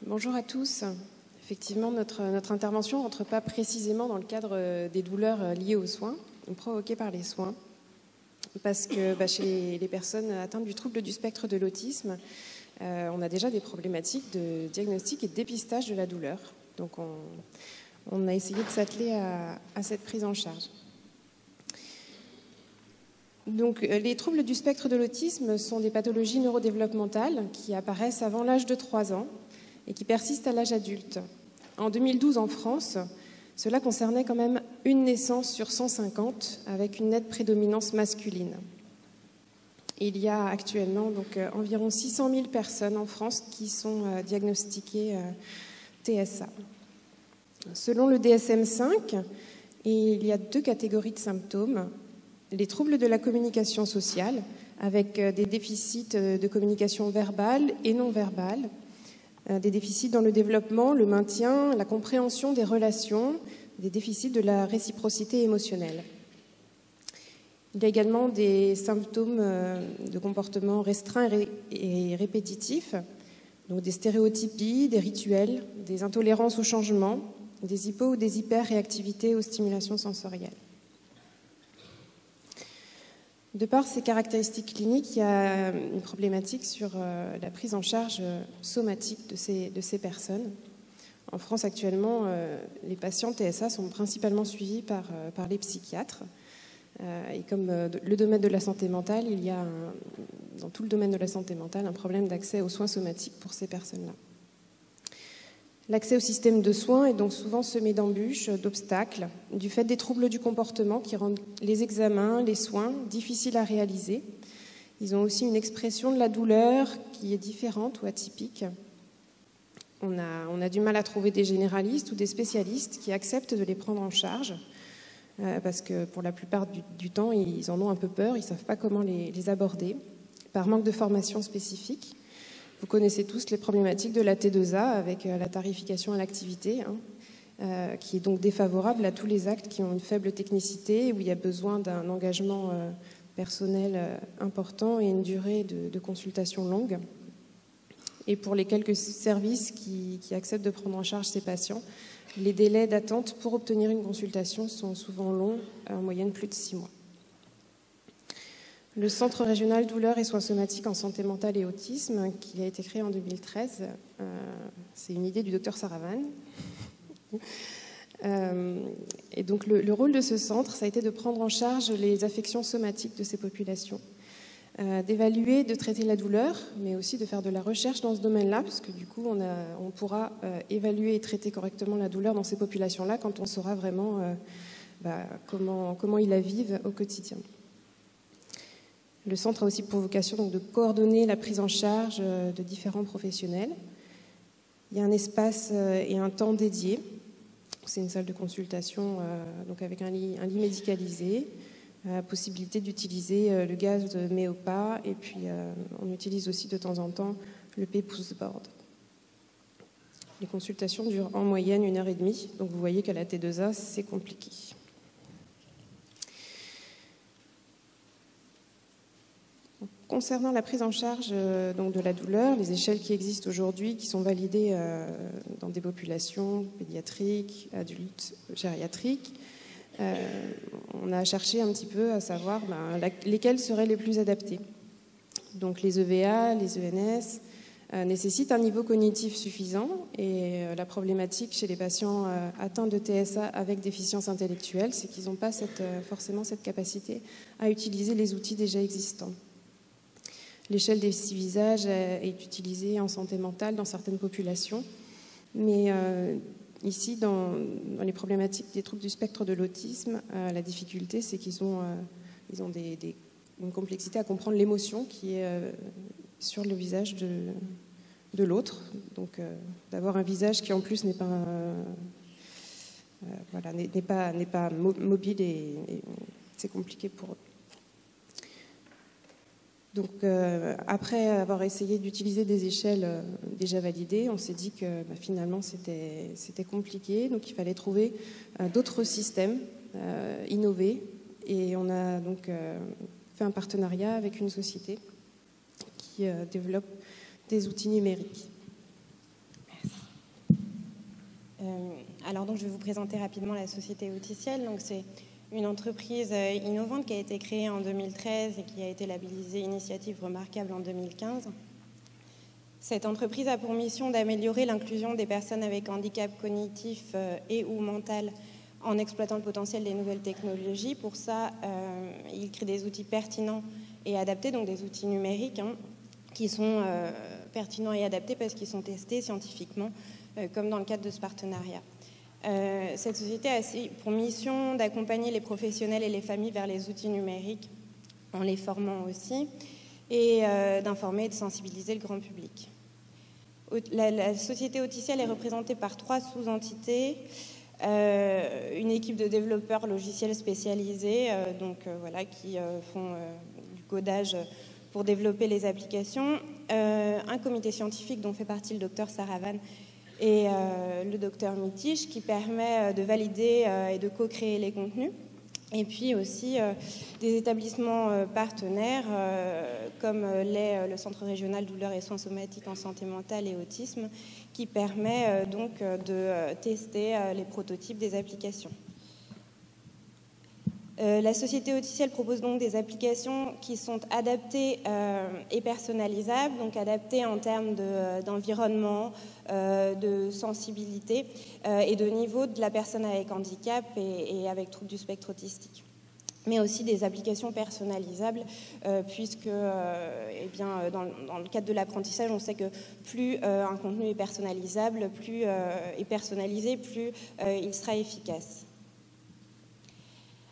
Bonjour à tous. Effectivement, notre intervention ne rentre pas précisément dans le cadre des douleurs liées aux soins, provoquées par les soins, parce que chez les personnes atteintes du trouble du spectre de l'autisme, on a déjà des problématiques de diagnostic et de dépistage de la douleur. Donc on a essayé de s'atteler à cette prise en charge. Donc, les troubles du spectre de l'autisme sont des pathologies neurodéveloppementales qui apparaissent avant l'âge de 3 ans et qui persistent à l'âge adulte. En 2012, en France, cela concernait quand même une naissance sur 150 avec une nette prédominance masculine. Il y a actuellement donc, environ 600 000 personnes en France qui sont diagnostiquées TSA. Selon le DSM-5, il y a 2 catégories de symptômes. Les troubles de la communication sociale, avec des déficits de communication verbale et non verbale, des déficits dans le développement, le maintien, la compréhension des relations, des déficits de la réciprocité émotionnelle. Il y a également des symptômes de comportement restreint et répétitif, donc des stéréotypies, des rituels, des intolérances au changement, des hypo- ou des hyperréactivités aux stimulations sensorielles. De par ces caractéristiques cliniques, il y a une problématique sur la prise en charge somatique de ces personnes. En France, actuellement, les patients TSA sont principalement suivis par les psychiatres. Et comme le domaine de la santé mentale, il y a, dans tout le domaine de la santé mentale, un problème d'accès aux soins somatiques pour ces personnes-là. L'accès au système de soins est donc souvent semé d'embûches, d'obstacles, du fait des troubles du comportement qui rendent les examens, les soins difficiles à réaliser. Ils ont aussi une expression de la douleur qui est différente ou atypique. On a du mal à trouver des généralistes ou des spécialistes qui acceptent de les prendre en charge, parce que pour la plupart du temps, ils en ont un peu peur, ils ne savent pas comment les aborder, par manque de formation spécifique. Vous connaissez tous les problématiques de la T2A avec la tarification à l'activité, qui est donc défavorable à tous les actes qui ont une faible technicité, où il y a besoin d'un engagement personnel important et une durée de consultation longue. Et pour les quelques services qui acceptent de prendre en charge ces patients, les délais d'attente pour obtenir une consultation sont souvent longs, en moyenne plus de 6 mois. Le Centre régional douleurs et soins somatiques en santé mentale et autisme, qui a été créé en 2013, c'est une idée du docteur Saravan. Et donc le rôle de ce centre, ça a été de prendre en charge les affections somatiques de ces populations, d'évaluer, de traiter la douleur, mais aussi de faire de la recherche dans ce domaine-là, parce que du coup, on pourra évaluer et traiter correctement la douleur dans ces populations-là quand on saura vraiment comment ils la vivent au quotidien. Le centre a aussi pour vocation donc, de coordonner la prise en charge de différents professionnels. Il y a un espace et un temps dédié. C'est une salle de consultation donc avec un lit médicalisé, possibilité d'utiliser le gaz de Méopa, et puis on utilise aussi de temps en temps le P-Pushboard. Les consultations durent en moyenne 1h30, donc vous voyez qu'à la T2A, c'est compliqué. Concernant la prise en charge donc de la douleur, les échelles qui existent aujourd'hui, qui sont validées dans des populations pédiatriques, adultes, gériatriques, on a cherché un petit peu à savoir lesquelles seraient les plus adaptées. Donc les EVA, les ENS nécessitent un niveau cognitif suffisant, et la problématique chez les patients atteints de TSA avec déficience intellectuelle, c'est qu'ils n'ont pas forcément cette capacité à utiliser les outils déjà existants. L'échelle des 6 visages est utilisée en santé mentale dans certaines populations, mais ici, dans les problématiques des troubles du spectre de l'autisme, la difficulté, c'est qu'ils ont une complexité à comprendre l'émotion qui est sur le visage de l'autre. Donc, d'avoir un visage qui, en plus, n'est pas mobile, et c'est compliqué pour eux. Donc, après avoir essayé d'utiliser des échelles déjà validées, on s'est dit que finalement c'était compliqué, donc il fallait trouver d'autres systèmes innovés, et on a donc fait un partenariat avec une société qui développe des outils numériques. Merci. Alors donc je vais vous présenter rapidement la société Outiciel. Donc c'est une entreprise innovante qui a été créée en 2013 et qui a été labellisée Initiative Remarquable en 2015. Cette entreprise a pour mission d'améliorer l'inclusion des personnes avec handicap cognitif et ou mental en exploitant le potentiel des nouvelles technologies. Pour ça, il crée des outils pertinents et adaptés, donc des outils numériques qui sont pertinents et adaptés parce qu'ils sont testés scientifiquement, comme dans le cadre de ce partenariat. Cette société a pour mission d'accompagner les professionnels et les familles vers les outils numériques, en les formant aussi, et d'informer et de sensibiliser le grand public. La société Outiciel est représentée par 3 sous-entités, une équipe de développeurs logiciels spécialisés, qui font du codage pour développer les applications, un comité scientifique dont fait partie le docteur Saravan et le docteur Mitish, qui permet de valider et de co-créer les contenus. Et puis aussi des établissements partenaires comme le Centre régional douleurs et soins somatiques en santé mentale et autisme, qui permet donc de tester les prototypes des applications. La société Outiciel propose donc des applications qui sont adaptées et personnalisables, donc adaptées en termes d'environnement, de sensibilité et de niveau de la personne avec handicap et avec trouble du spectre autistique. Mais aussi des applications personnalisables, puisque dans le cadre de l'apprentissage, on sait que plus un contenu est personnalisable, plus est personnalisé, plus il sera efficace.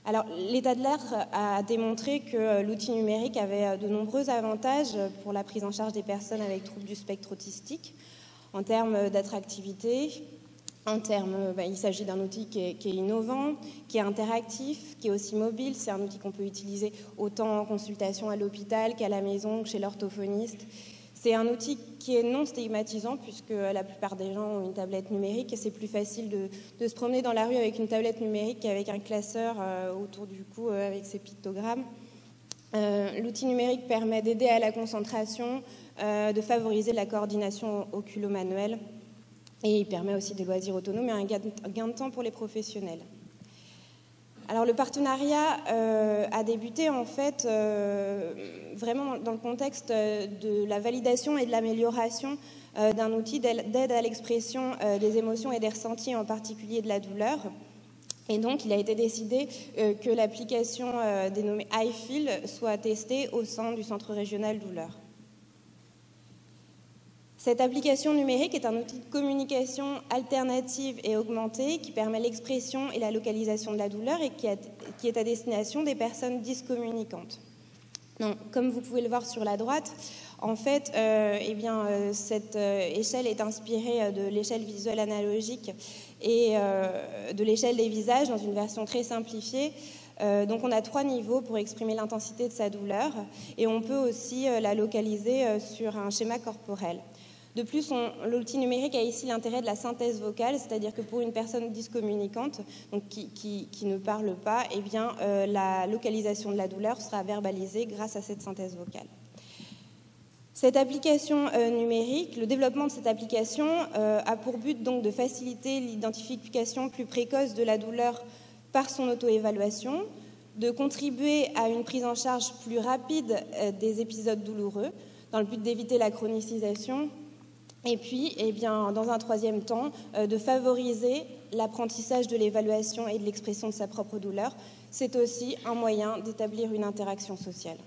Alors, l'état de l'art a démontré que l'outil numérique avait de nombreux avantages pour la prise en charge des personnes avec troubles du spectre autistique, en termes d'attractivité, il s'agit d'un outil qui est innovant, qui est interactif, qui est aussi mobile. C'est un outil qu'on peut utiliser autant en consultation à l'hôpital qu'à la maison, que chez l'orthophoniste. C'est un outil qui est non stigmatisant puisque la plupart des gens ont une tablette numérique et c'est plus facile de se promener dans la rue avec une tablette numérique qu'avec un classeur autour du cou avec ses pictogrammes. L'outil numérique permet d'aider à la concentration, de favoriser la coordination oculo-manuelle et il permet aussi des loisirs autonomes et un gain de temps pour les professionnels. Alors le partenariat a débuté en fait vraiment dans le contexte de la validation et de l'amélioration d'un outil d'aide à l'expression des émotions et des ressentis, en particulier de la douleur. Et donc il a été décidé que l'application dénommée iFeel soit testée au sein du Centre régional douleur. Cette application numérique est un outil de communication alternative et augmentée qui permet l'expression et la localisation de la douleur et qui est à destination des personnes dyscommunicantes. Donc, comme vous pouvez le voir sur la droite, en fait, cette échelle est inspirée de l'échelle visuelle analogique et de l'échelle des visages dans une version très simplifiée. Donc on a 3 niveaux pour exprimer l'intensité de sa douleur et on peut aussi la localiser sur un schéma corporel. De plus, l'outil numérique a ici l'intérêt de la synthèse vocale, c'est-à-dire que pour une personne dyscommunicante, donc qui ne parle pas, la localisation de la douleur sera verbalisée grâce à cette synthèse vocale. Cette application numérique, le développement de cette application a pour but donc de faciliter l'identification plus précoce de la douleur par son auto-évaluation, de contribuer à une prise en charge plus rapide des épisodes douloureux, dans le but d'éviter la chronicisation. Et puis, dans un troisième temps, de favoriser l'apprentissage de l'évaluation et de l'expression de sa propre douleur. C'est aussi un moyen d'établir une interaction sociale.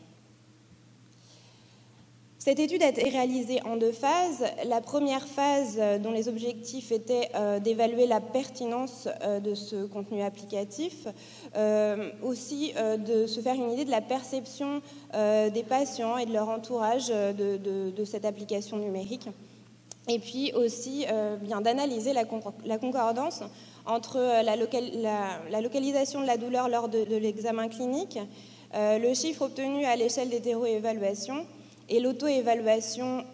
Cette étude a été réalisée en 2 phases. La première phase, dont les objectifs étaient d'évaluer la pertinence de ce contenu applicatif, aussi de se faire une idée de la perception des patients et de leur entourage de cette application numérique. Et puis aussi d'analyser la concordance entre la localisation de la douleur lors de l'examen clinique, le chiffre obtenu à l'échelle d'hétéroévaluation et l'auto-évaluation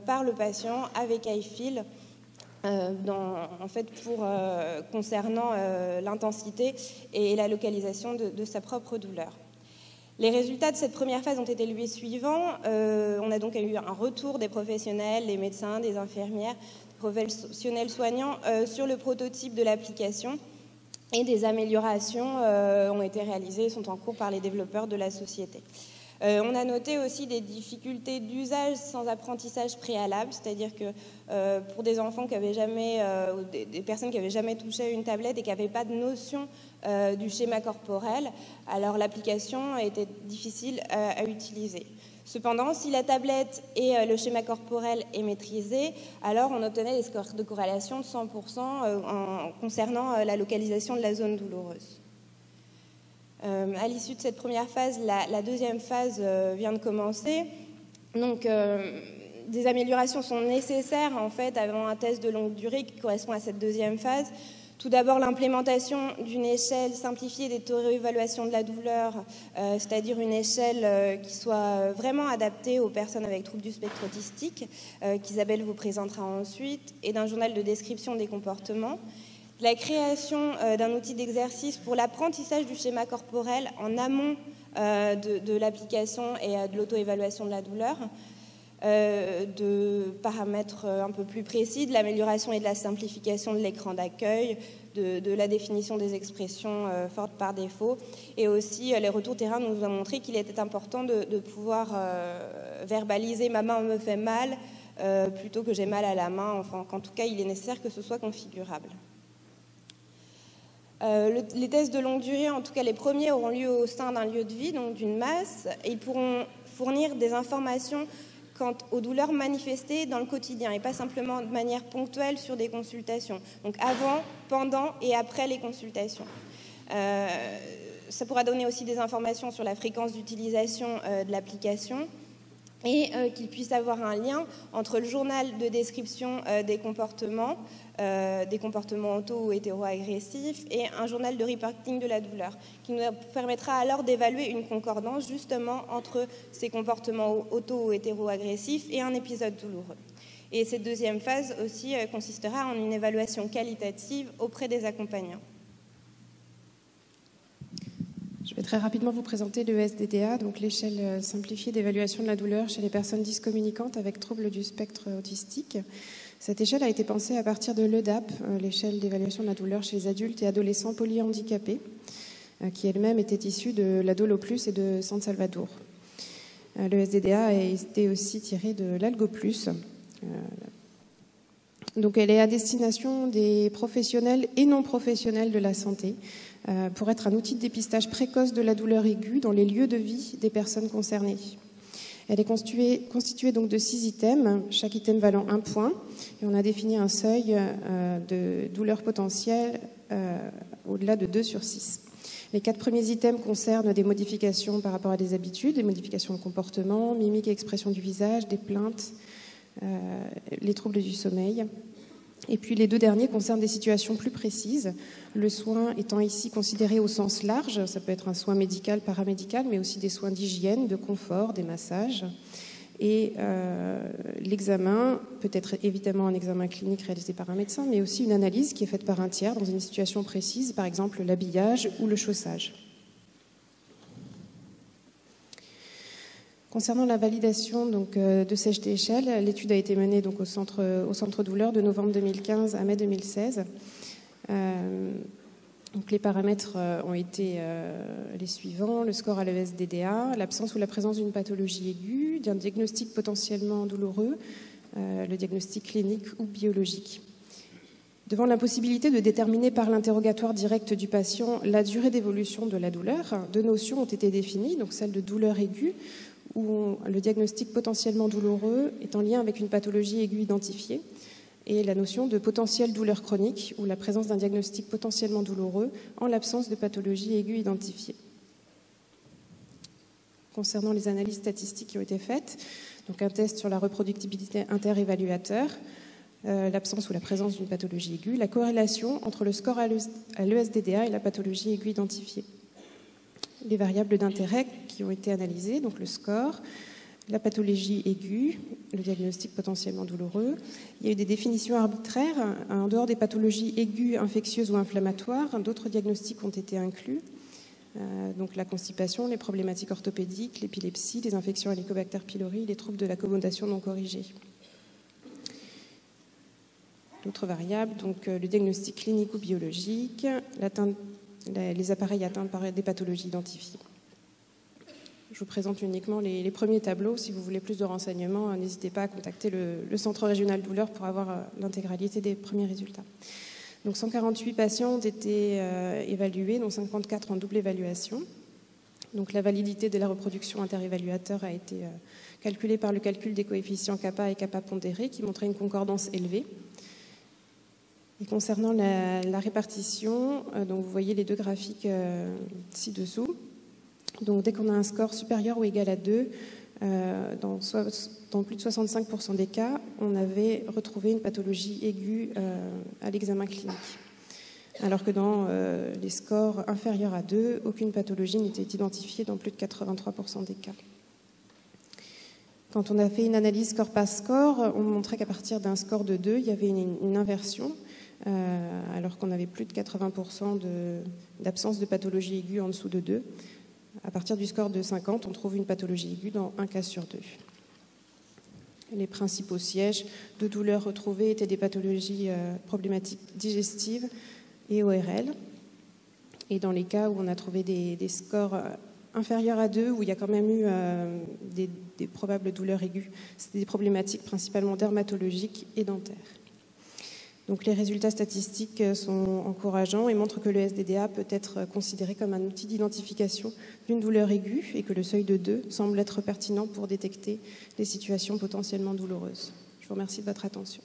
par le patient avec iFeel concernant l'intensité et la localisation de sa propre douleur. Les résultats de cette première phase ont été les suivants. On a donc eu un retour des professionnels, des médecins, des infirmières, des professionnels soignants sur le prototype de l'application, et des améliorations ont été réalisées et sont en cours par les développeurs de la société. On a noté aussi des difficultés d'usage sans apprentissage préalable, c'est-à-dire que pour des enfants qui avaient jamais, ou des personnes qui n'avaient jamais touché une tablette et qui n'avaient pas de notion du schéma corporel, alors l'application était difficile à utiliser. Cependant, si la tablette et le schéma corporel est maîtrisé, alors on obtenait des scores de corrélation de 100% concernant la localisation de la zone douloureuse. À l'issue de cette première phase, la deuxième phase vient de commencer. Donc, des améliorations sont nécessaires en fait avant un test de longue durée qui correspond à cette deuxième phase. Tout d'abord, l'implémentation d'une échelle simplifiée des taux-d'évaluation de la douleur, c'est-à-dire une échelle qui soit vraiment adaptée aux personnes avec troubles du spectre autistique, qu'Isabelle vous présentera ensuite, et d'un journal de description des comportements. La création d'un outil d'exercice pour l'apprentissage du schéma corporel en amont de l'application et de l'auto-évaluation de la douleur, de paramètres un peu plus précis, de l'amélioration et de la simplification de l'écran d'accueil, de la définition des expressions fortes par défaut, et aussi les retours terrain nous ont montré qu'il était important de pouvoir verbaliser « ma main me fait mal » plutôt que « j'ai mal à la main », enfin qu'en tout cas il est nécessaire que ce soit configurable. Les tests de longue durée, en tout cas les premiers, auront lieu au sein d'un lieu de vie, donc d'une masse, et ils pourront fournir des informations quant aux douleurs manifestées dans le quotidien et pas simplement de manière ponctuelle sur des consultations. Donc avant, pendant et après les consultations. Ça pourra donner aussi des informations sur la fréquence d'utilisation de l'application, et qu'il puisse avoir un lien entre le journal de description des comportements auto- ou hétéro-agressifs et un journal de reporting de la douleur, qui nous permettra alors d'évaluer une concordance justement entre ces comportements auto- ou hétéro-agressifs et un épisode douloureux. Et cette deuxième phase aussi consistera en une évaluation qualitative auprès des accompagnants. Je vais très rapidement vous présenter le SDDA, donc l'échelle simplifiée d'évaluation de la douleur chez les personnes dyscommunicantes avec troubles du spectre autistique. Cette échelle a été pensée à partir de l'EDAP, l'échelle d'évaluation de la douleur chez les adultes et adolescents polyhandicapés, qui elle-même était issue de la Dolo Plus et de San Salvador. Le SDDA a été aussi tiré de l'Algo Plus. Donc elle est à destination des professionnels et non professionnels de la santé, pour être un outil de dépistage précoce de la douleur aiguë dans les lieux de vie des personnes concernées. Elle est constituée donc de 6 items, chaque item valant 1 point, et on a défini un seuil de douleur potentielle au-delà de 2 sur 6. Les 4 premiers items concernent des modifications par rapport à des habitudes, des modifications de comportement, mimique et expression du visage, des plaintes, les troubles du sommeil. Et puis les 2 derniers concernent des situations plus précises, le soin étant ici considéré au sens large, ça peut être un soin médical, paramédical, mais aussi des soins d'hygiène, de confort, des massages. Et l'examen peut être évidemment un examen clinique réalisé par un médecin, mais aussi une analyse qui est faite par un tiers dans une situation précise, par exemple l'habillage ou le chaussage. Concernant la validation donc, de cette échelle, l'étude a été menée donc, au centre douleur de novembre 2015 à mai 2016. Donc, les paramètres ont été les suivants: le score à l'ESDDA, l'absence ou la présence d'une pathologie aiguë, d'un diagnostic potentiellement douloureux, le diagnostic clinique ou biologique. Devant l'impossibilité de déterminer par l'interrogatoire direct du patient la durée d'évolution de la douleur, 2 notions ont été définies, donc celle de douleur aiguë, où le diagnostic potentiellement douloureux est en lien avec une pathologie aiguë identifiée, et la notion de potentielle douleur chronique, ou la présence d'un diagnostic potentiellement douloureux en l'absence de pathologie aiguë identifiée. Concernant les analyses statistiques qui ont été faites, donc un test sur la reproductibilité inter-évaluateur, l'absence ou la présence d'une pathologie aiguë, la corrélation entre le score à l'ESDDA et la pathologie aiguë identifiée. Les variables d'intérêt qui ont été analysées, donc le score, la pathologie aiguë, le diagnostic potentiellement douloureux. Il y a eu des définitions arbitraires. En dehors des pathologies aiguës, infectieuses ou inflammatoires, d'autres diagnostics ont été inclus. Donc la constipation, les problématiques orthopédiques, l'épilepsie, les infections Helicobacter pylori, les troubles de l'accommodation non corrigés. D'autres variables, donc le diagnostic clinico-biologique, les appareils atteints par des pathologies identifiées. Je vous présente uniquement les premiers tableaux. Si vous voulez plus de renseignements, n'hésitez pas à contacter le Centre régional douleur pour avoir l'intégralité des premiers résultats. Donc 148 patients ont été évalués, dont 54 en double évaluation. Donc la validité de la reproduction interévaluateur a été calculée par le calcul des coefficients kappa et kappa pondérés qui montraient une concordance élevée. Et concernant la répartition, donc vous voyez les deux graphiques ci-dessous. Donc dès qu'on a un score supérieur ou égal à 2, dans plus de 65% des cas, on avait retrouvé une pathologie aiguë à l'examen clinique. Alors que dans les scores inférieurs à 2, aucune pathologie n'était identifiée dans plus de 83% des cas. Quand on a fait une analyse score par score, on montrait qu'à partir d'un score de 2, il y avait une inversion, alors qu'on avait plus de 80% d'absence de pathologie aiguë en dessous de 2. À partir du score de 50, on trouve une pathologie aiguë dans un cas sur 2. Les principaux sièges de douleurs retrouvés étaient des pathologies problématiques digestives et ORL. Et dans les cas où on a trouvé des scores inférieurs à 2, où il y a quand même eu des probables douleurs aiguës, c'était des problématiques principalement dermatologiques et dentaires. Donc les résultats statistiques sont encourageants et montrent que le SDDA peut être considéré comme un outil d'identification d'une douleur aiguë et que le seuil de 2 semble être pertinent pour détecter les situations potentiellement douloureuses. Je vous remercie de votre attention.